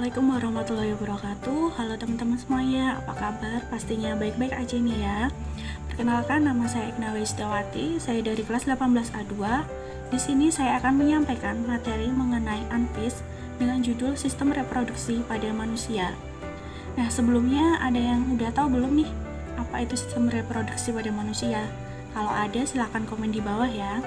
Assalamualaikum warahmatullahi wabarakatuh. Halo teman-teman semuanya, apa kabar? Pastinya baik-baik aja nih ya. Perkenalkan, nama saya Igna Wisdawati, saya dari kelas 18A2. Di sini saya akan menyampaikan materi mengenai UNFIS dengan judul Sistem Reproduksi pada Manusia. Nah, sebelumnya ada yang udah tahu belum nih apa itu sistem reproduksi pada manusia? Kalau ada, silahkan komen di bawah ya.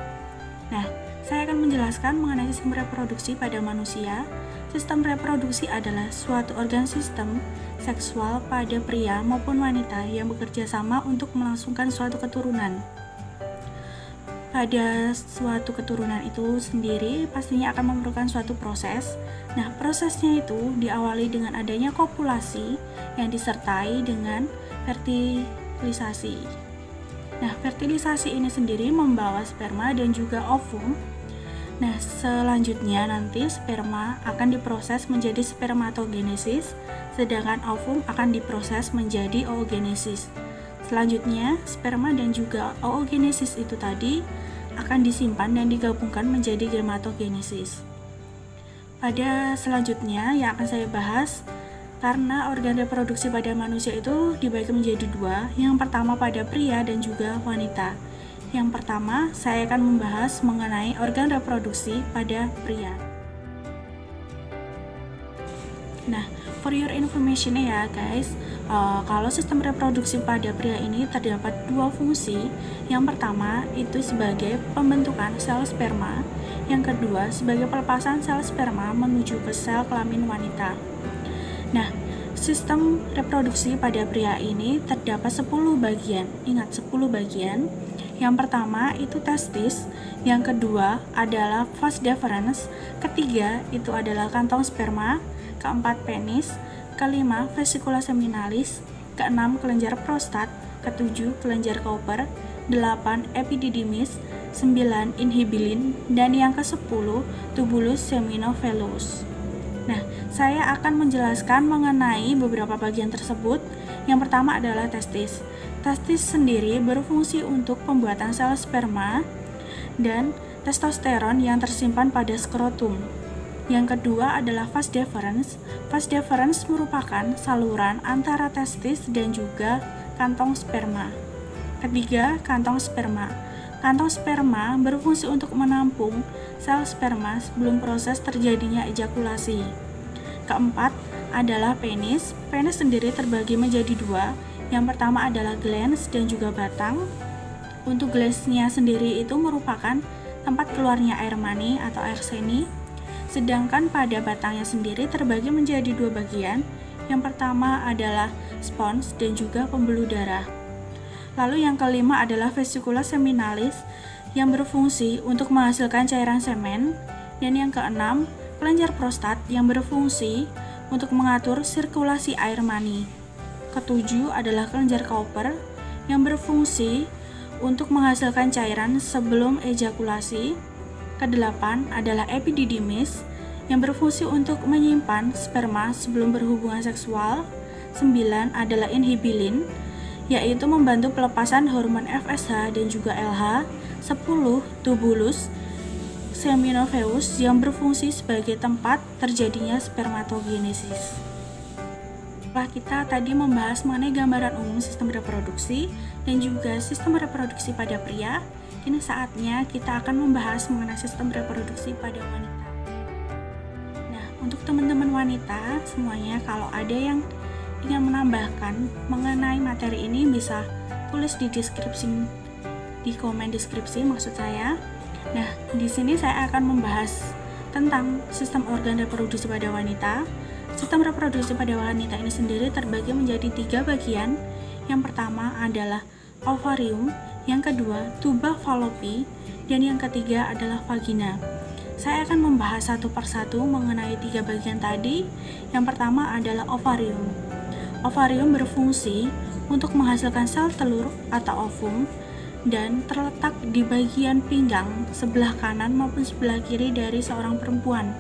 Nah, saya akan menjelaskan mengenai sistem reproduksi pada manusia. Sistem reproduksi adalah suatu organ sistem seksual pada pria maupun wanita yang bekerja sama untuk melangsungkan suatu keturunan. Pada suatu keturunan itu sendiri pastinya akan memerlukan suatu proses. Nah, prosesnya itu diawali dengan adanya kopulasi yang disertai dengan fertilisasi. Nah, fertilisasi ini sendiri membawa sperma dan juga ovum. Nah, selanjutnya nanti sperma akan diproses menjadi spermatogenesis, sedangkan ovum akan diproses menjadi oogenesis. Selanjutnya, sperma dan juga oogenesis itu tadi akan disimpan dan digabungkan menjadi gematogenesis. Pada selanjutnya yang akan saya bahas, karena organ reproduksi pada manusia itu dibagi menjadi dua, yang pertama pada pria dan juga wanita. Yang pertama, saya akan membahas mengenai organ reproduksi pada pria. Nah, for your information ya guys, kalau sistem reproduksi pada pria ini terdapat dua fungsi. Yang pertama itu sebagai pembentukan sel sperma, yang kedua sebagai pelepasan sel sperma menuju ke sel kelamin wanita. Nah, sistem reproduksi pada pria ini terdapat 10 bagian. Ingat, 10 bagian. Yang pertama itu testis, yang kedua adalah vas deferens, ketiga itu adalah kantong sperma, keempat penis, kelima vesikula seminalis, keenam kelenjar prostat, ketujuh kelenjar Cowper, 8 epididymis, 9 inhibilin, dan yang ke-10 tubulus seminovelus. Nah, saya akan menjelaskan mengenai beberapa bagian tersebut. Yang pertama adalah testis. Testis sendiri berfungsi untuk pembuatan sel sperma dan testosteron yang tersimpan pada skrotum. Yang kedua adalah vas deferens. Vas deferens merupakan saluran antara testis dan juga kantong sperma. Ketiga, kantong sperma. Kantong sperma berfungsi untuk menampung sel sperma sebelum proses terjadinya ejakulasi. Keempat adalah penis. Penis sendiri terbagi menjadi dua. Yang pertama adalah glans dan juga batang. Untuk glansnya sendiri itu merupakan tempat keluarnya air mani atau air seni. Sedangkan pada batangnya sendiri terbagi menjadi dua bagian. Yang pertama adalah spons dan juga pembuluh darah. Lalu yang kelima adalah vesikula seminalis yang berfungsi untuk menghasilkan cairan semen. Dan yang keenam, kelenjar prostat yang berfungsi untuk mengatur sirkulasi air mani. Ketujuh adalah kelenjar Cowper yang berfungsi untuk menghasilkan cairan sebelum ejakulasi. Kedelapan adalah epididymis yang berfungsi untuk menyimpan sperma sebelum berhubungan seksual. 9 adalah inhibilin, yaitu membantu pelepasan hormon FSH dan juga LH. 10 tubulus seminovelus yang berfungsi sebagai tempat terjadinya spermatogenesis. Setelah kita tadi membahas mengenai gambaran umum sistem reproduksi dan juga sistem reproduksi pada pria, kini saatnya kita akan membahas mengenai sistem reproduksi pada wanita. Nah, untuk teman-teman wanita semuanya, kalau ada yang ingin menambahkan mengenai materi ini bisa tulis di deskripsi, di komen deskripsi maksud saya. Nah, di sini saya akan membahas tentang sistem organ reproduksi pada wanita. Sistem reproduksi pada wanita ini sendiri terbagi menjadi 3 bagian. Yang pertama adalah ovarium, yang kedua tuba fallopi, dan yang ketiga adalah vagina. Saya akan membahas satu persatu mengenai 3 bagian tadi. Yang pertama adalah ovarium. Ovarium berfungsi untuk menghasilkan sel telur atau ovum dan terletak di bagian pinggang sebelah kanan maupun sebelah kiri dari seorang perempuan,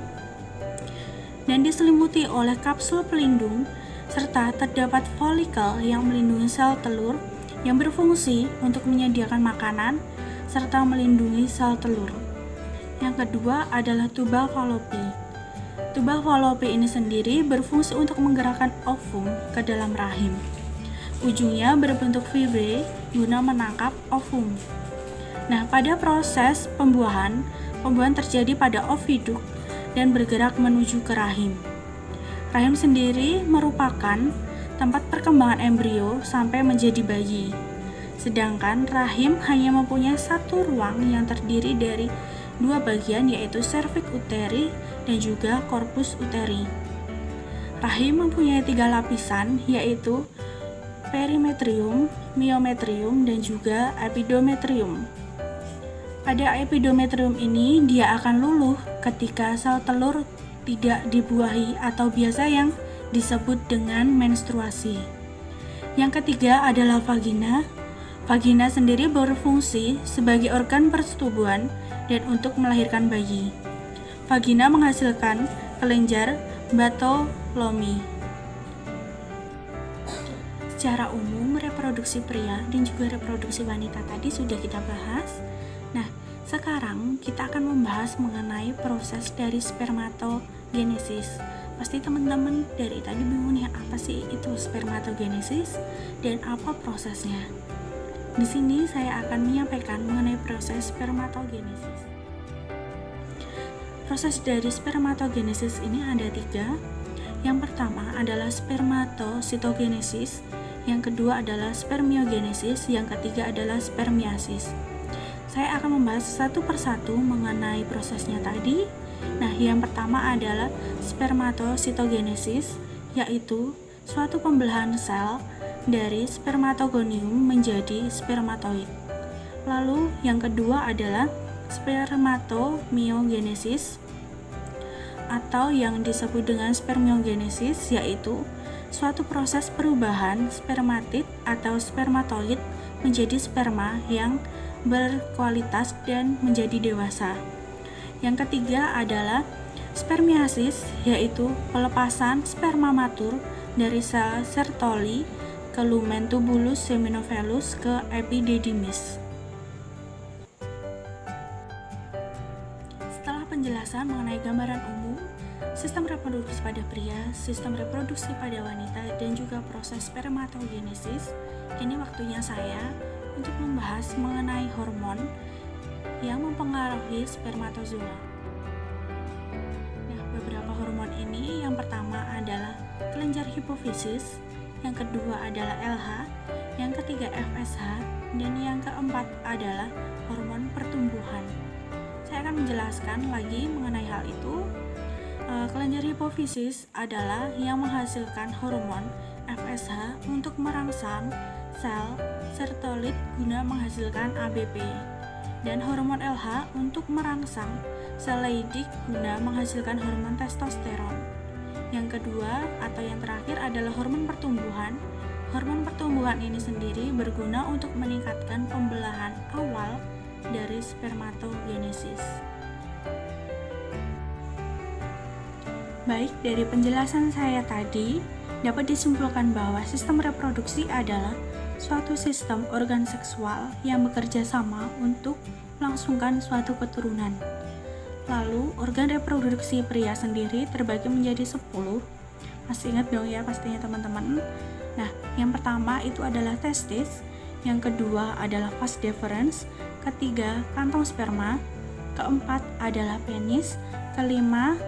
dan diselimuti oleh kapsul pelindung, serta terdapat folikel yang melindungi sel telur yang berfungsi untuk menyediakan makanan serta melindungi sel telur. Yang kedua adalah tuba fallopi. Tuba fallopi ini sendiri berfungsi untuk menggerakkan ovum ke dalam rahim. Ujungnya berbentuk vivre guna menangkap ovum. Nah, pada proses pembuahan terjadi pada oviduk dan bergerak menuju ke rahim. Rahim sendiri merupakan tempat perkembangan embrio sampai menjadi bayi. Sedangkan rahim hanya mempunyai satu ruang yang terdiri dari dua bagian, yaitu cervix uteri dan juga corpus uteri. Rahim mempunyai 3 lapisan, yaitu perimetrium, myometrium, dan juga epidometrium. Pada epidometrium ini dia akan luluh ketika sel telur tidak dibuahi atau biasa yang disebut dengan menstruasi. Yang ketiga adalah vagina. Vagina sendiri berfungsi sebagai organ persetubuhan dan untuk melahirkan bayi. Vagina menghasilkan kelenjar Bartholomew. Secara umum, reproduksi pria dan juga reproduksi wanita tadi sudah kita bahas. Nah, sekarang kita akan membahas mengenai proses dari spermatogenesis. Pasti teman-teman dari tadi bingung nih, apa sih itu spermatogenesis dan apa prosesnya? Di sini saya akan menyampaikan mengenai proses spermatogenesis. Proses dari spermatogenesis ini ada 3. Yang pertama adalah spermatositogenesis, yang kedua adalah spermiogenesis, yang ketiga adalah spermiasis. Saya akan membahas satu persatu mengenai prosesnya tadi. Nah, yang pertama adalah spermatositogenesis, yaitu suatu pembelahan sel dari spermatogonium menjadi spermatoid. Lalu yang kedua adalah spermatomyogenesis atau yang disebut dengan spermiogenesis, yaitu suatu proses perubahan spermatid atau spermatoid menjadi sperma yang berkualitas dan menjadi dewasa. Yang ketiga adalah spermiasis, yaitu pelepasan sperma matur dari sel Sertoli ke lumen tubulus seminovelus ke epididymis. Setelah penjelasan mengenai gambaran umum sistem reproduksi pada pria, sistem reproduksi pada wanita, dan juga proses spermatogenesis, ini waktunya saya untuk membahas mengenai hormon yang mempengaruhi spermatozoa. Nah, beberapa hormon ini yang pertama adalah kelenjar hipofisis, yang kedua adalah LH, yang ketiga FSH, dan yang keempat adalah hormon pertumbuhan. Saya akan menjelaskan lagi mengenai hal itu. Kelenjar hipofisis adalah yang menghasilkan hormon FSH untuk merangsang sel Sertolid guna menghasilkan ABP, dan hormon LH untuk merangsang sel Leydig guna menghasilkan hormon testosteron. Yang kedua atau yang terakhir adalah hormon pertumbuhan. Hormon pertumbuhan ini sendiri berguna untuk meningkatkan pembelahan awal dari spermatogenesis. Baik, dari penjelasan saya tadi dapat disimpulkan bahwa sistem reproduksi adalah suatu sistem organ seksual yang bekerja sama untuk melangsungkan suatu keturunan. Lalu, organ reproduksi pria sendiri terbagi menjadi 10. Masih ingat dong ya pastinya teman-teman. Nah, yang pertama itu adalah testis, yang kedua adalah vas deferens, ketiga kantong sperma, keempat adalah penis, kelima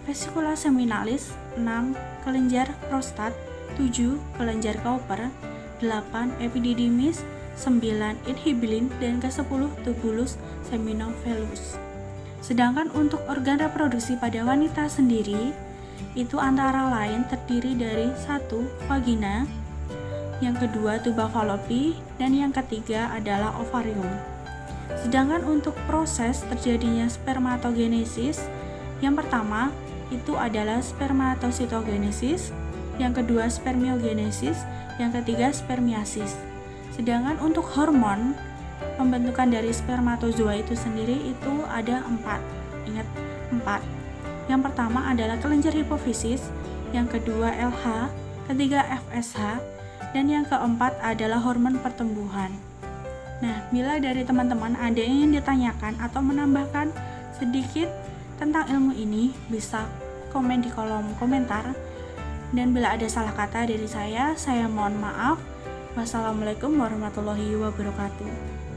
vesicula seminalis, 6 kelenjar prostat, 7 kelenjar Cowper, 8 epididymis, 9 inhibilin, dan ke-10 tubulus seminovelus. Sedangkan untuk organ reproduksi pada wanita sendiri, itu antara lain terdiri dari 1 vagina, yang kedua tuba fallopi, dan yang ketiga adalah ovarium. Sedangkan untuk proses terjadinya spermatogenesis, yang pertama itu adalah spermatositogenesis, yang kedua spermiogenesis, yang ketiga spermiasis. Sedangkan untuk hormon pembentukan dari spermatozoa itu sendiri itu ada 4. Ingat, 4. Yang pertama adalah kelenjar hipofisis, yang kedua LH, ketiga FSH, dan yang keempat adalah hormon pertumbuhan. Nah, bila dari teman-teman ada yang ingin ditanyakan atau menambahkan sedikit tentang ilmu ini, bisa komen di kolom komentar. Dan bila ada salah kata dari saya mohon maaf. Wassalamualaikum warahmatullahi wabarakatuh.